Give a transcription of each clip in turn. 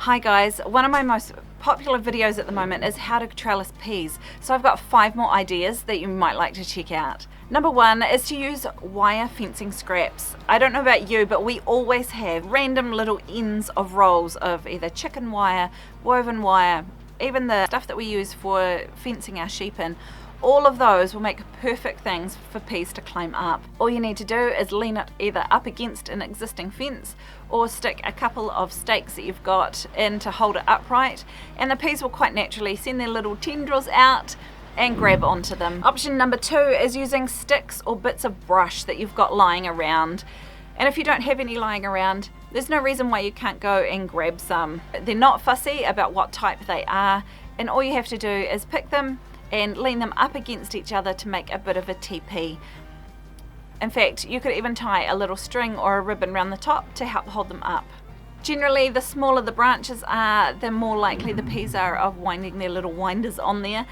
Hi guys, one of my most popular videos at the moment is how to trellis peas. So I've got 5 more ideas that you might like to check out. Number 1 is to use wire fencing scraps. I don't know about you, but we always have random little ends of rolls of either chicken wire, woven wire, even the stuff that we use for fencing our sheep in. All of those will make perfect things for peas to climb up. All you need to do is lean it either up against an existing fence or stick a couple of stakes that you've got in to hold it upright, and the peas will quite naturally send their little tendrils out and grab onto them. Option number 2 is using sticks or bits of brush that you've got lying around. And if you don't have any lying around, there's no reason why you can't go and grab some. They're not fussy about what type they are, and all you have to do is pick them and lean them up against each other to make a bit of a teepee. In fact, you could even tie a little string or a ribbon around the top to help hold them up. Generally, the smaller the branches are, the more likely the peas are of winding their little winders on there.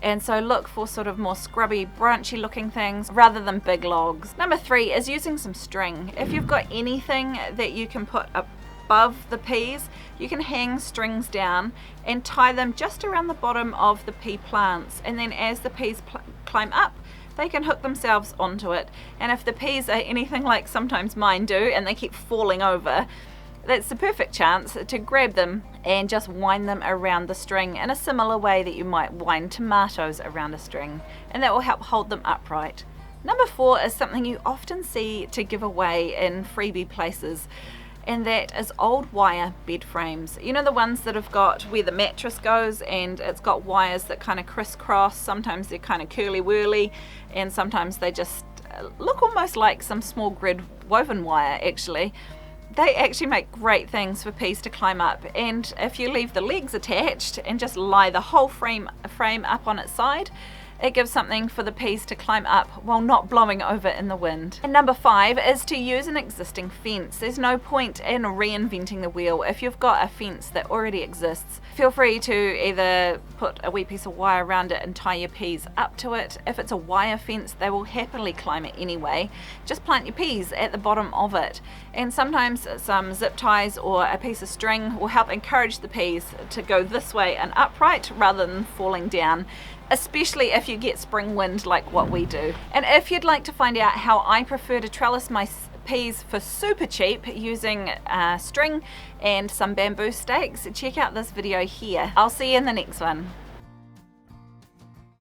And so look for sort of more scrubby, branchy looking things rather than big logs. Number 3 is using some string. If you've got anything that you can put above the peas, you can hang strings down and tie them just around the bottom of the pea plants, and then as the peas climb up, they can hook themselves onto it. And if the peas are anything like sometimes mine do and they keep falling over, that's the perfect chance to grab them and just wind them around the string in a similar way that you might wind tomatoes around a string, and that will help hold them upright. Number 4 is something you often see to give away in freebie places, and that is old wire bed frames. You know, the ones that have got where the mattress goes and it's got wires that kind of crisscross. Sometimes they're kind of curly whirly, and sometimes they just look almost like some small grid woven wire. Actually, they actually make great things for peas to climb up, and if you leave the legs attached and just lie the whole frame up on its side, it gives something for the peas to climb up while not blowing over in the wind. And number 5 is to use an existing fence. There's no point in reinventing the wheel. If you've got a fence that already exists, feel free to either put a wee piece of wire around it and tie your peas up to it. If it's a wire fence, they will happily climb it anyway. Just plant your peas at the bottom of it. And sometimes some zip ties or a piece of string will help encourage the peas to go this way and upright rather than falling down, especially if you get spring wind like what we do. And if you'd like to find out how I prefer to trellis my peas for super cheap using string and some bamboo stakes, check out this video here. I'll see you in the next one.